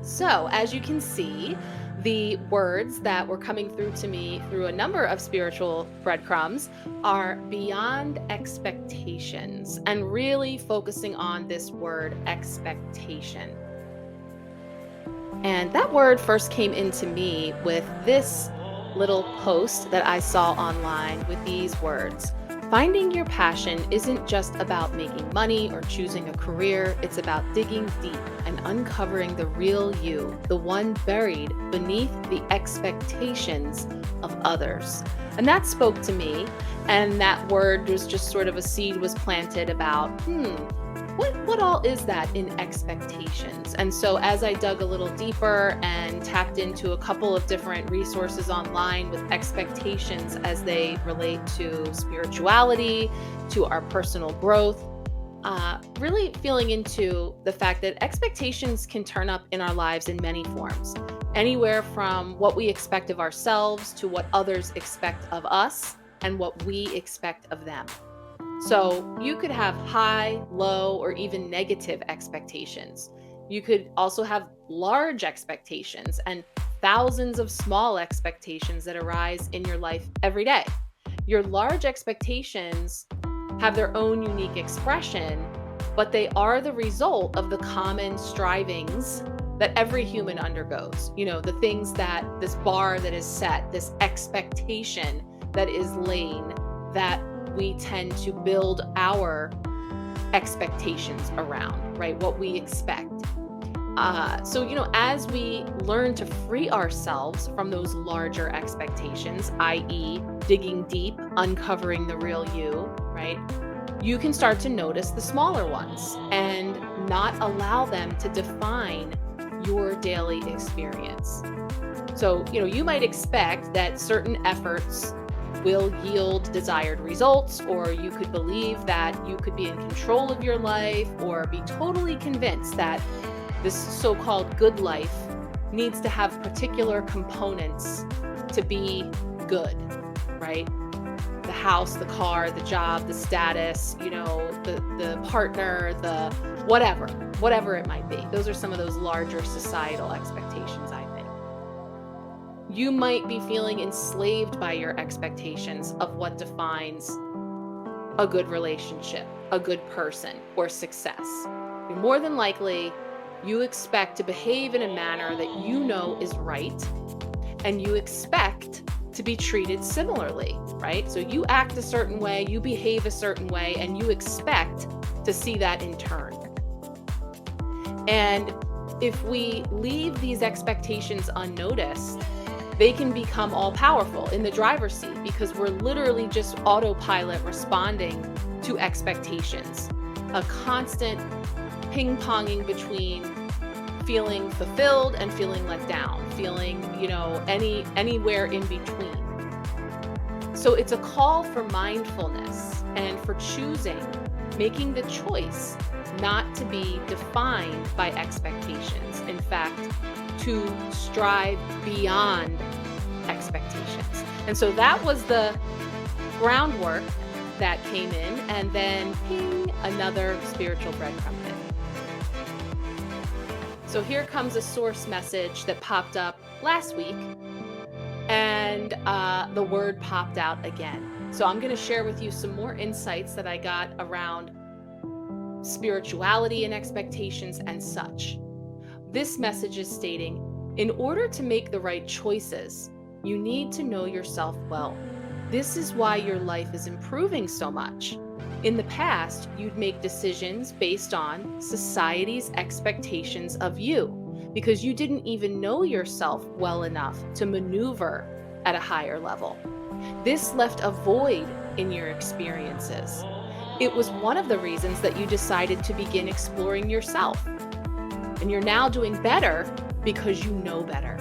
So, as you can see, the words that were coming through to me through a number of spiritual breadcrumbs are beyond expectations and really focusing on this word expectation. And that word first came into me with this little post that I saw online with these words. Finding your passion isn't just about making money or choosing a career, it's about digging deep and uncovering the real you, the one buried beneath the expectations of others. And that spoke to me, and that word was just sort of a seed was planted about, what all is that in expectations? And so as I dug a little deeper and tapped into a couple of different resources online with expectations as they relate to spirituality, to our personal growth, really feeling into the fact that expectations can turn up in our lives in many forms, anywhere from what we expect of ourselves to what others expect of us and what we expect of them. So you could have high, low, or even negative expectations. You could also have large expectations and thousands of small expectations that arise in your life every day. Your large expectations have their own unique expression, but they are the result of the common strivings that every human undergoes. The things that this bar that is set, this expectation that is laid, that we tend to build our expectations around, right? What we expect. So, as we learn to free ourselves from those larger expectations, i.e., digging deep, uncovering the real you, right? You can start to notice the smaller ones and not allow them to define your daily experience. So, you might expect that certain efforts will yield desired results, or you could believe that you could be in control of your life, or be totally convinced that this so-called good life needs to have particular components to be good, right? The house, the car, the job, the status, the partner, the whatever it might be. Those are some of those larger societal expectations, I think. You might be feeling enslaved by your expectations of what defines a good relationship, a good person, or success. More than likely, you expect to behave in a manner that you know is right, and you expect to be treated similarly, right? So you act a certain way, you behave a certain way, and you expect to see that in turn. And if we leave these expectations unnoticed, they can become all powerful in the driver's seat, because we're literally just autopilot responding to expectations. A constant ping-ponging between feeling fulfilled and feeling let down, feeling, anywhere in between. So it's a call for mindfulness and for making the choice not to be defined by expectations. In fact, to strive beyond expectations. And so that was the groundwork that came in, and then ping, another spiritual breadcrumb hit. So here comes a source message that popped up last week, and the word popped out again. So I'm going to share with you some more insights that I got around spirituality and expectations and such. This message is stating, in order to make the right choices, you need to know yourself well. This is why your life is improving so much. In the past, you'd make decisions based on society's expectations of you, because you didn't even know yourself well enough to maneuver at a higher level. This left a void in your experiences. It was one of the reasons that you decided to begin exploring yourself. And you're now doing better because you know better.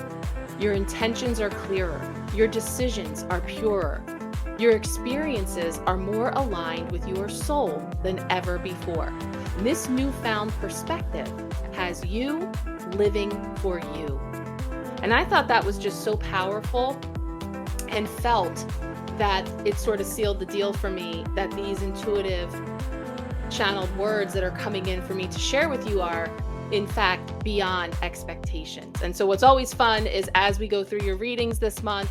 Your intentions are clearer. Your decisions are purer. Your experiences are more aligned with your soul than ever before. And this newfound perspective has you living for you. And I thought that was just so powerful, and felt that it sort of sealed the deal for me, that these intuitive channeled words that are coming in for me to share with you are in fact, beyond expectations. And so what's always fun is as we go through your readings this month,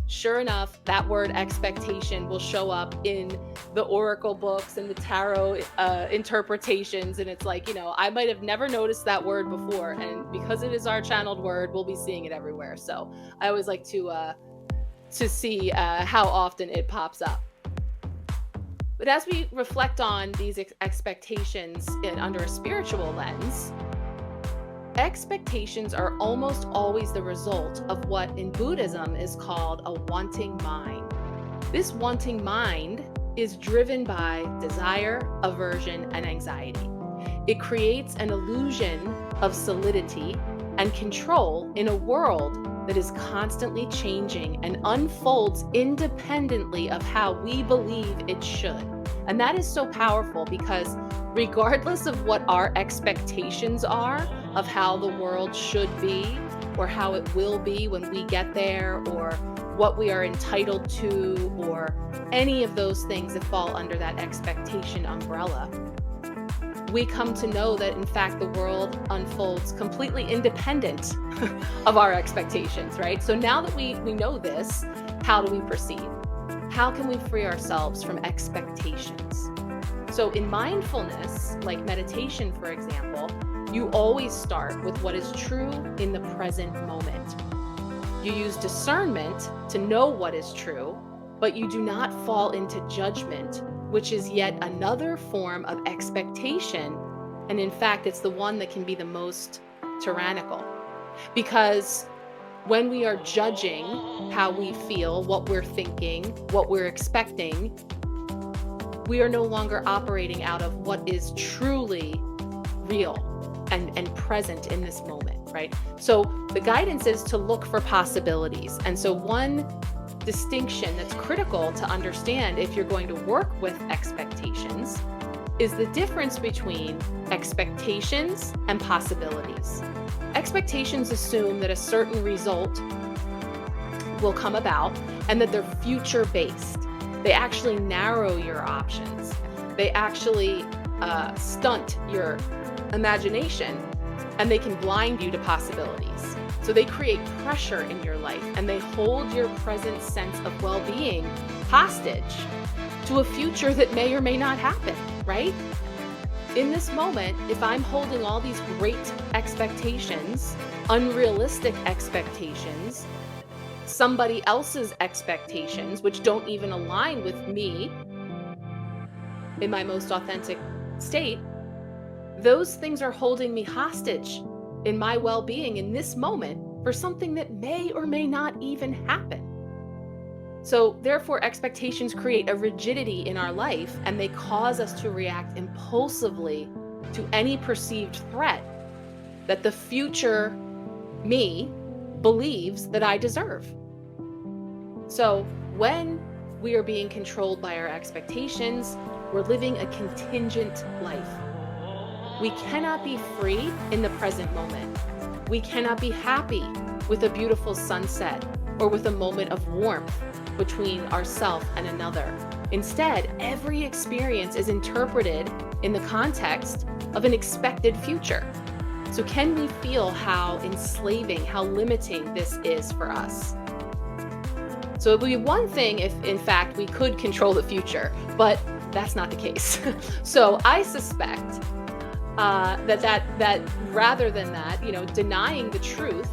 sure enough, that word expectation will show up in the oracle books and the tarot interpretations. And it's like, I might have never noticed that word before. And because it is our channeled word, we'll be seeing it everywhere. So I always like to see how often it pops up. But as we reflect on these expectations under a spiritual lens, expectations are almost always the result of what in Buddhism is called a wanting mind. This wanting mind is driven by desire, aversion, and anxiety. It creates an illusion of solidity and control in a world that is constantly changing and unfolds independently of how we believe it should. And that is so powerful because regardless of what our expectations are of how the world should be or how it will be when we get there or what we are entitled to or any of those things that fall under that expectation umbrella, we come to know that in fact the world unfolds completely independent of our expectations, right? So now that we know this, how do we proceed? How can we free ourselves from expectations? So in mindfulness, like meditation, for example, you always start with what is true in the present moment. You use discernment to know what is true, but you do not fall into judgment, which is yet another form of expectation. And in fact, it's the one that can be the most tyrannical. Because when we are judging how we feel, what we're thinking, what we're expecting, we are no longer operating out of what is truly real and present in this moment, right? So the guidance is to look for possibilities. And so one distinction that's critical to understand if you're going to work with expectations is the difference between expectations and possibilities. Expectations assume that a certain result will come about and that they're future-based. They actually narrow your options. They actually stunt your imagination, and they can blind you to possibilities. So they create pressure in your life, and they hold your present sense of well-being hostage to a future that may or may not happen, right? In this moment, if I'm holding all these great expectations, unrealistic expectations, somebody else's expectations, which don't even align with me in my most authentic state, those things are holding me hostage in my well-being in this moment for something that may or may not even happen. So therefore, expectations create a rigidity in our life, and they cause us to react impulsively to any perceived threat that the future me believes that I deserve. So when we are being controlled by our expectations, we're living a contingent life. We cannot be free in the present moment. We cannot be happy with a beautiful sunset or with a moment of warmth between ourselves and another. Instead, every experience is interpreted in the context of an expected future. So can we feel how enslaving, how limiting this is for us? So it would be one thing if, in fact, we could control the future, but that's not the case. So I suspect that rather than that, denying the truth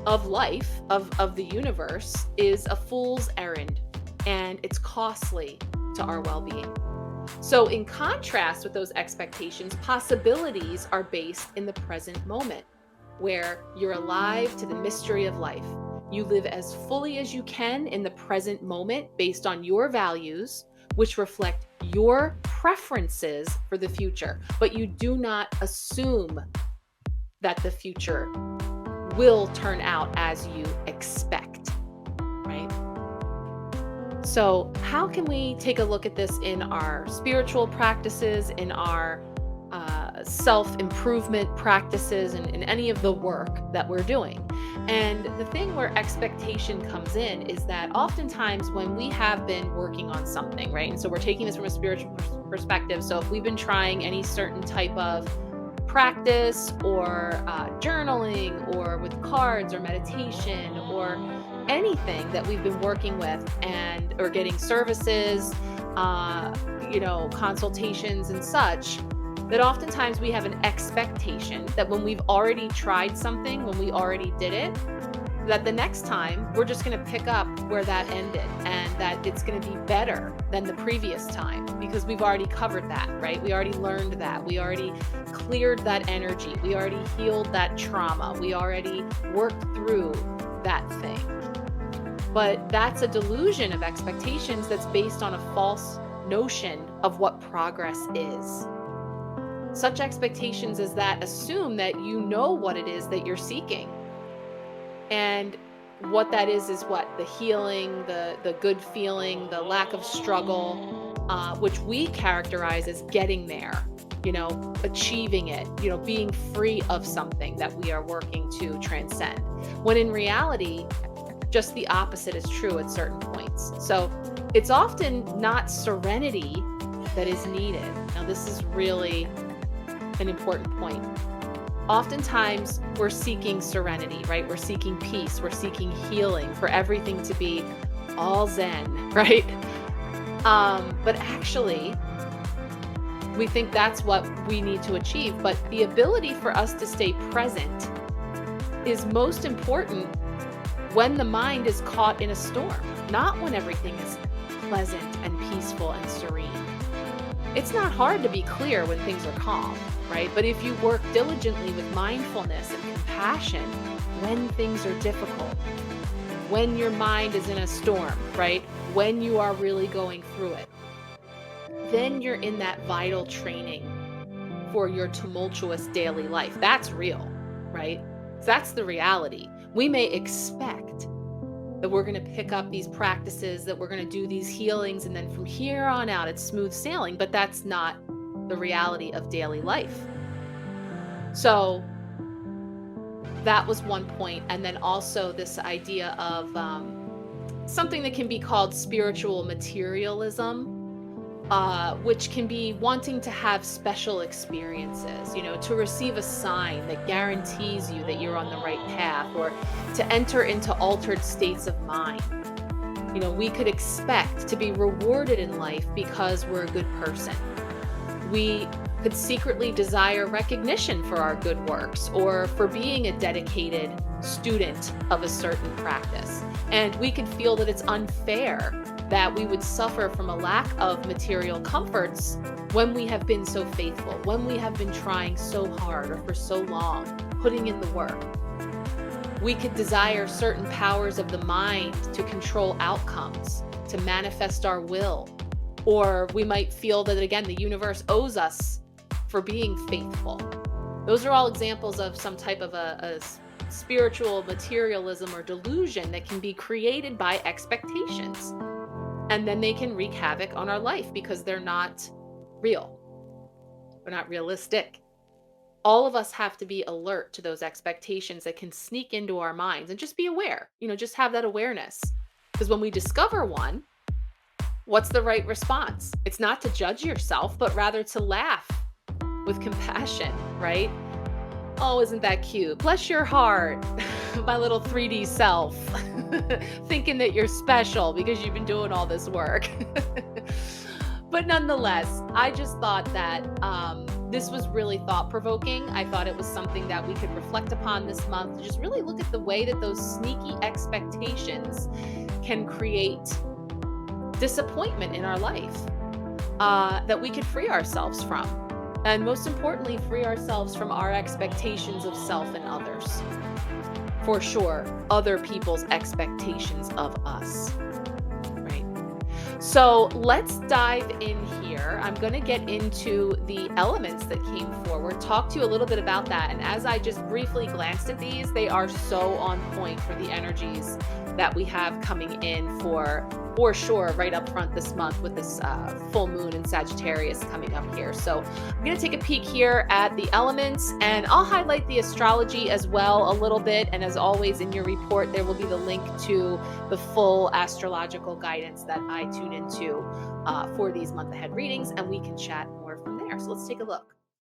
of life, of the universe, is a fool's errand, and it's costly to our well-being. So in contrast with those expectations, possibilities are based in the present moment, where you're alive to the mystery of life. You live as fully as you can in the present moment based on your values, which reflect your preferences for the future. But you do not assume that the future will turn out as you expect, right? So how can we take a look at this in our spiritual practices, in our self-improvement practices, and in any of the work that we're doing? And the thing where expectation comes in is that oftentimes when we have been working on something, right? And so we're taking this from a spiritual perspective. So if we've been trying any certain type of practice or journaling or with cards or meditation or anything that we've been working with and or getting services, consultations and such, that oftentimes we have an expectation that when we've already tried something, when we already did it, that the next time we're just going to pick up where that ended and that it's going to be better than the previous time because we've already covered that, right? We already learned that. We already cleared that energy. We already healed that trauma. We already worked through that thing. But that's a delusion of expectations that's based on a false notion of what progress is. Such expectations as that assume that you know what it is that you're seeking. And what that is what? The healing, the good feeling, the lack of struggle, which we characterize as getting there, achieving it, being free of something that we are working to transcend. When in reality, just the opposite is true at certain points. So it's often not serenity that is needed. Now, this is really an important point. Oftentimes we're seeking serenity, right? We're seeking peace. We're seeking healing, for everything to be all zen, right? But actually, we think that's what we need to achieve. But the ability for us to stay present is most important when the mind is caught in a storm, not when everything is pleasant and peaceful and serene. It's not hard to be clear when things are calm, right? But if you work diligently with mindfulness and compassion when things are difficult, when your mind is in a storm, right? When you are really going through it, then you're in that vital training for your tumultuous daily life. That's real, right? That's the reality. We may expect that we're going to pick up these practices, that we're going to do these healings, and then from here on out, it's smooth sailing, but that's not the reality of daily life. So that was one point. And then also this idea of something that can be called spiritual materialism, which can be wanting to have special experiences, to receive a sign that guarantees you that you're on the right path, or to enter into altered states of mind. We could expect to be rewarded in life because we're a good person. We could secretly desire recognition for our good works or for being a dedicated student of a certain practice. And we could feel that it's unfair that we would suffer from a lack of material comforts when we have been so faithful, when we have been trying so hard or for so long, putting in the work. We could desire certain powers of the mind to control outcomes, to manifest our will. Or we might feel that, again, the universe owes us for being faithful. Those are all examples of some type of a spiritual materialism or delusion that can be created by expectations. And then they can wreak havoc on our life because they're not real. They're not realistic. All of us have to be alert to those expectations that can sneak into our minds and just be aware, just have that awareness. Because when we discover one, what's the right response? It's not to judge yourself, but rather to laugh with compassion, right? Oh, isn't that cute? Bless your heart, my little 3D self, thinking that you're special because you've been doing all this work. But nonetheless, I just thought that this was really thought-provoking. I thought it was something that we could reflect upon this month, to just really look at the way that those sneaky expectations can create disappointment in our life, that we could free ourselves from. And most importantly, free ourselves from our expectations of self and others. For sure, other people's expectations of us. Right? So let's dive in here. I'm going to get into the elements that came forward, talk to you a little bit about that. And as I just briefly glanced at these, they are so on point for the energies that we have coming in for sure right up front this month with this full moon in Sagittarius coming up here. So I'm going to take a peek here at the elements, and I'll highlight the astrology as well a little bit. And as always, in your report, there will be the link to the full astrological guidance that I tune into for these month ahead readings, and we can chat more from there. So let's take a look.